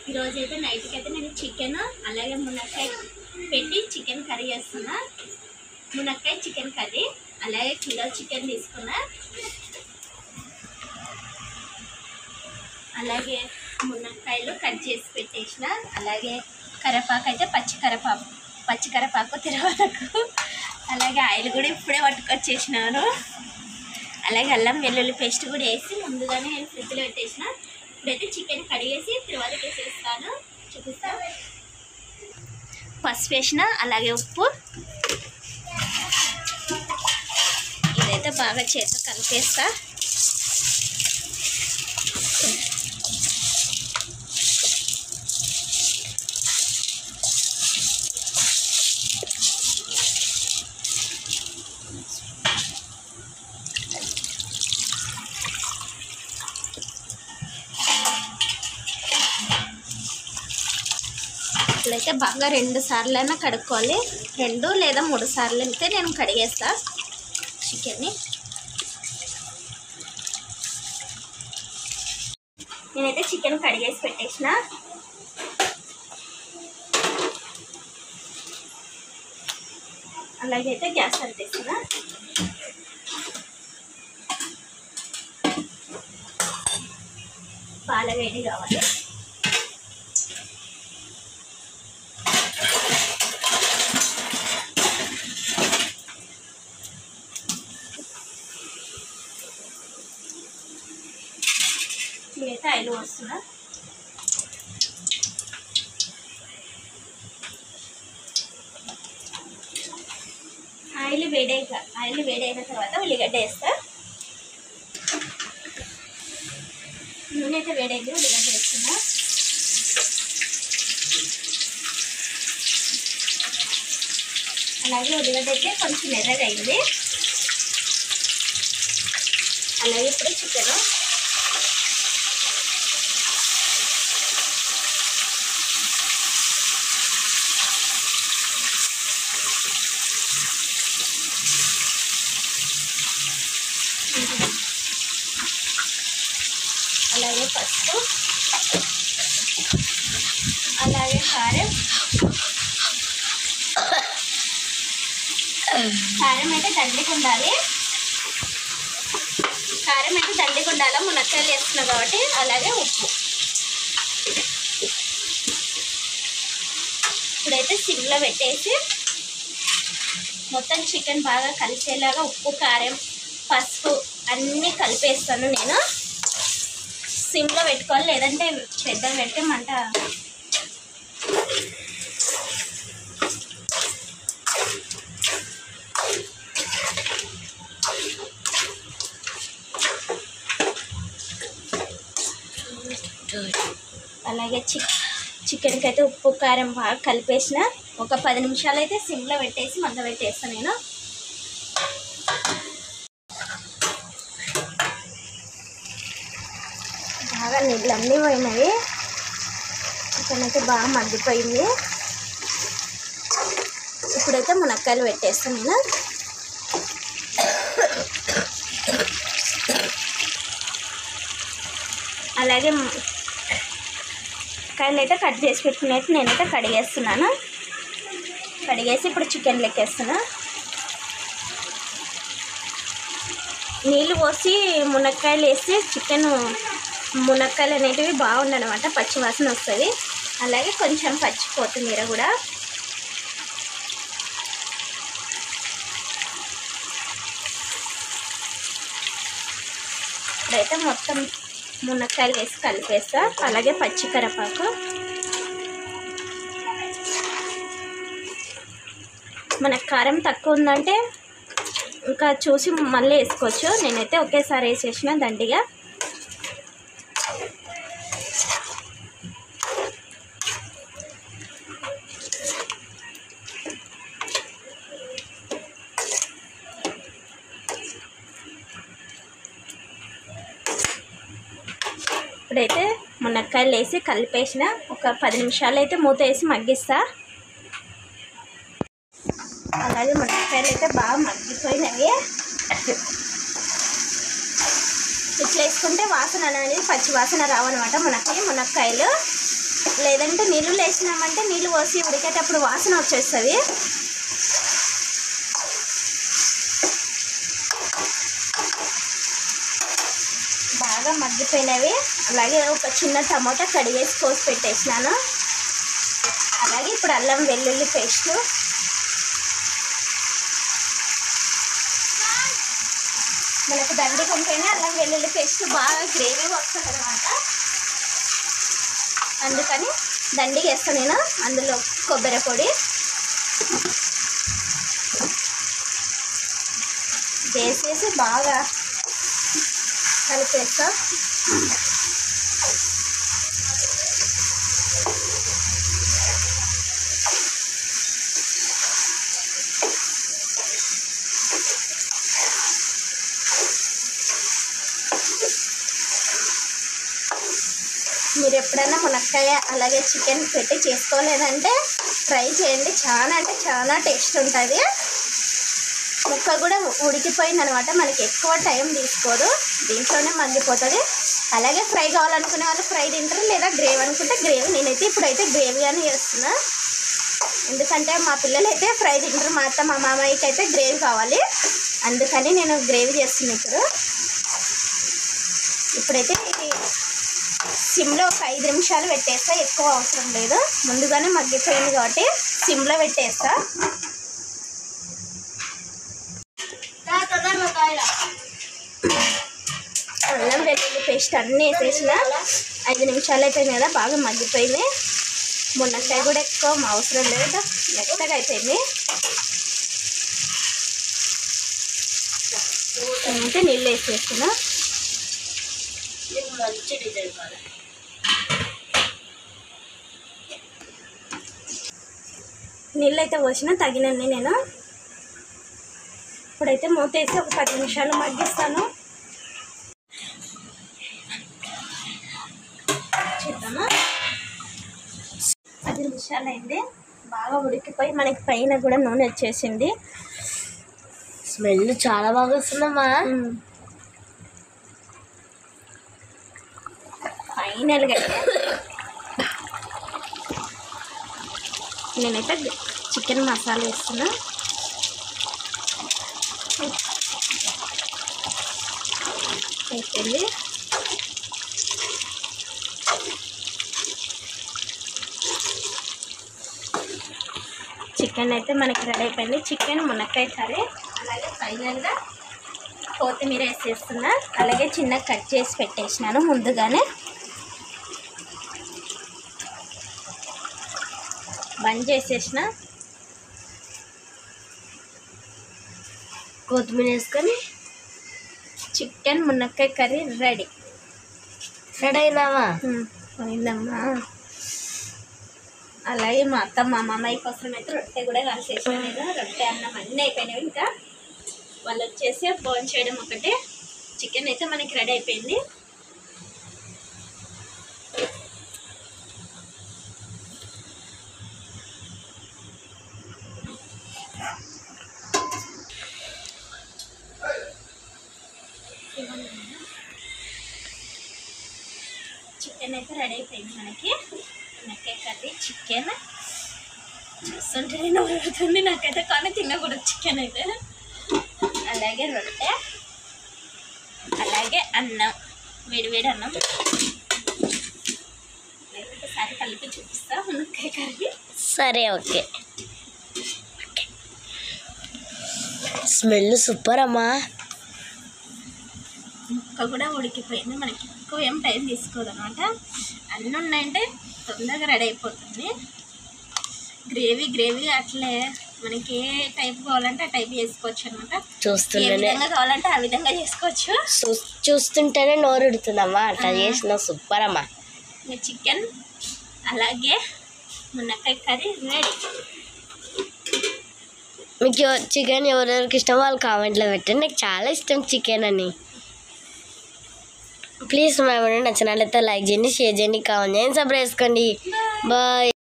ఈరోజు అయితే నైట్కి అయితే నేను చికెన్ అలాగే మునక్కాయ పెట్టి చికెన్ కర్రీ చేస్తున్నా. మునక్కాయ చికెన్ కర్రీ, అలాగే కిలో చికెన్ తీసుకున్నా. అలాగే మునక్కాయలు కట్ చేసి పెట్టేసిన. అలాగే కరివేపాకు అయితే పచ్చి కరివేపాకు తిరగకు. అలాగే ఆయిల్ కూడా ఇప్పుడే పట్టుకొచ్చేసినాను. అలాగే అల్లం వెల్లుల్లి పేస్ట్ కూడా వేసి ముందుగానే నేను ఫ్రిడ్జ్లో పెట్టేసిన. ఇప్పుడైతే చికెన్ కడిగేసి తర్వాత వేసేస్తాను, చూపిస్తాను. పసుపు వేసిన, అలాగే ఉప్పు. ఇదైతే బాగా చేతితో కలిపేస్తా. ఇట్లయితే బాగా 2 సార్లైనా కడుక్కోవాలి. 2 లేదా 3 సార్లు అయితే నేను కడిగేస్తా చికెన్ని. నేనైతే చికెన్ కడిగేసి పెట్టేసిన. అలాగే అయితే గ్యాస్ అంటేస్తున్నా. పాల వేడి కావాలి. ఇదైతే ఆయిల్ వస్తున్నా. ఆయిల్ వేడైన తర్వాత ఉల్లిగడ్డ వేస్తా. నూనె అయితే వేడైంది, ఉల్లిగడ్డ వేస్తున్నా. అలాగే ఉల్లిగడ్డ అయితే కొంచెం ఎర్రగా అయింది. అలాగే ఇప్పుడు చికెన్ అలాగే పసుపు, అలాగే కారం అయితే దండిగా ఉండాలి. మునక్కాయలు వేస్తున్నాం కాబట్టి. అలాగే ఉప్పు. ఇప్పుడైతే సిమ్లో పెట్టేసి మొత్తం చికెన్ బాగా కలిసేలాగా ఉప్పు, కారం, పసుపు అన్నీ కలిపేస్తాను. నేను సిమ్లో పెట్టుకోవాలి, లేదంటే పెద్దగా పెడితే మంట. అలాగే చికెన్కి అయితే ఉప్పు కారం బాగా కలిపేసిన. ఒక 10 నిమిషాలు అయితే సిమ్లో పెట్టేసి మంట పెట్టేస్తాను నేను. బాగా నీళ్ళన్నీ పోయినాయి. చికెన్ అయితే బాగా మగ్గిపోయింది. ఇప్పుడైతే మునక్కాయలు పెట్టేస్తాను నేను. అలాగే కాయలు అయితే కట్ చేసి పెట్టుకునేది నేనైతే కడిగేస్తున్నాను. కడిగేసి ఇప్పుడు చికెన్ లెక్కేస్తున్నా. నీళ్ళు పోసి మునక్కాయలు వేసి చికెన్ మునక్కాయలు అనేటివి బాగుండనమాట, పచ్చి వాసన వస్తుంది. అలాగే కొంచెం పచ్చి కొత్తిమీర కూడా. ఇప్పుడైతే మొత్తం మునక్కాయలు వేసి కలిపేస్తా. అలాగే పచ్చి కరివేపాకు. మనకు కారం తక్కువ ఉందంటే ఇంకా చూసి మళ్ళీ వేసుకోవచ్చు. నేనైతే ఒకేసారి వేసేసిన దండిగా. ఇప్పుడైతే మునక్కాయలు వేసి కలిపేసిన. ఒక 10 నిమిషాలు అయితే మూత వేసి మగ్గిస్తా. అలాగే మునక్కాయలు అయితే బాగా మగ్గిపోయినవి. ఇట్లా వేసుకుంటే వాసన అనేది పచ్చి వాసన రావన్నమాట మునక్కాయలు. లేదంటే నీళ్ళు వేసినామంటే నీళ్ళు పోసి ఉడికేటప్పుడు వాసన వచ్చేస్తుంది. బాగా మగ్గిపోయినవి. అలాగే ఒక చిన్న టమాటా కడిగేసి కోసి పెట్టేసినాను. అలాగే ఇప్పుడు అల్లం వెల్లుల్లి పేస్ట్, మనకు దండిగా ఉంటేనే అల్లం వెల్లుల్లి పేస్ట్ బాగా గ్రేవీ వస్తుంది అనమాట. అందుకని దండిగా వేస్తాను నేను. అందులో కొబ్బరి పొడి వేసేసి బాగా కలిపేస్తా. మీరు ఎప్పుడైనా మునక్కాయ అలాగే చికెన్ పెట్టి చేసుకోలేదంటే ట్రై చేయండి. చాలా అంటే చాలా టేస్ట్ ఉంటుంది. ముక్క కూడా ఉడికిపోయింది అనమాట. మనకి ఎక్కువ టైం తీసుకోదు, దీంట్లోనే మగ్గిపోతుంది. అలాగే ఫ్రై కావాలనుకునే వాళ్ళు ఫ్రై తింటారు, లేదా గ్రేవీ అనుకుంటే గ్రేవీ. నేనైతే ఇప్పుడైతే గ్రేవీగానే చేస్తున్నా, ఎందుకంటే మా పిల్లలు అయితే ఫ్రై తింటారు. మా అత్త మా మామయ్యకి అయితే గ్రేవీ కావాలి, అందుకని నేను గ్రేవీ చేస్తున్నా. ఇప్పుడైతే ఇది సిమ్లో ఒక 5 నిమిషాలు పెట్టేస్తా, ఎక్కువ అవసరం లేదు. ముందుగానే మగ్గిపోయింది కాబట్టి సిమ్లో పెట్టేస్తా. అల్లం వెల్లుల్లి పేస్ట్ అన్నీ వేసేసిన 5 నిమిషాలు అయిపోయింది కదా, బాగా మగ్గిపోయింది. మునక్కాయ కూడా ఎక్కువ అవసరం లేదు, మెత్తగా అయిపోయింది. అంటే నీళ్ళు వేసేస్తున్నా. నీళ్ళు అయితే పోసిన తగినన్ని నేను. ఇప్పుడైతే మూత వేసి ఒక 10 నిమిషాలు మగ్గిస్తాను. చూద్దామా, 10 నిమిషాలు అయింది. బాగా ఉడికిపోయి మనకి పైన కూడా నూనె వచ్చేసింది. స్మెల్ చాలా బాగా వస్తుందమ్మా. ఫైనల్గా నేనైతే చికెన్ మసాలా వేస్తున్నా. అయిపోయింది. చికెన్ అయితే మనకి రెడీ అయిపోయింది. చికెన్ మునక్కాయ కర్రీ. అలాగే ఫైనల్గా కొత్తిమీర వేసేస్తున్నా. అలాగే చిన్న కట్ చేసి పెట్టేసినాను ముందుగానే. బంద్ చేసేసిన. కొత్తిమీర వేసుకొని చికెన్ మునక్కాయ కర్రీ రెడీ. రెడీ అయినావా? పోయిందమ్మా. అలాగే మా అత్త మా మామయ్య కోసం అయితే రొట్టె కూడా కలిసేసాను నేను. రొట్టె అన్నం అన్నీ అయిపోయినాయి. ఇంకా వాళ్ళు వచ్చేసి భోజనం చేయడం ఒకటే. చికెన్ అయితే మనకి రెడీ అయిపోయింది. చికెన్ అయితే రెడీ అయిపోయింది మనకి. మునక్కాయ కర్రీ చికెన్ చూస్తుంటే నవ్వుతుంది నాకైతే, కానీ తినకూడదు చికెన్ అయితే. అలాగే రొట్టె, అలాగే అన్నం, వేడివేడి అన్నం. ఒకసారి కలిపి చూపిస్తా మునక్కాయ కర్రీ. సరే, ఓకే. స్మెల్ సూపర్ అమ్మా. ముక్క కూడా ఉడికిపోయింది. మనకి ఎక్కువ ఏం టైం తీసుకోదు అనమాట. అన్నీ ఉన్నాయంటే తొందరగా రెడీ అయిపోతుంది. గ్రేవీ అట్లే మనకి ఏ టైప్ కావాలంటే ఆ టైప్ చేసుకోవచ్చు అనమాట. ఏ విధంగా కావాలంటే ఆ విధంగా చేసుకోవచ్చు. చూస్తుంటేనే నోరు ఉడుతుందమ్మా. అట్లా చేసిన సూపర్ అమ్మా. చికెన్ అలాగే మునక్కాయ కర్రీ రెడీ. మీకు చికెన్ ఎవరెవరికి ఇష్టం వాళ్ళు కామెంట్లో పెట్టండి. నాకు చాలా ఇష్టం చికెన్ అని. ప్లీజ్ మా వీడియో నచ్చినట్లయితే లైక్ చేయండి, షేర్ చేయండి, కామెంట్ చేయండి, సబ్స్క్రైబ్ చేసుకోండి. బాయ్.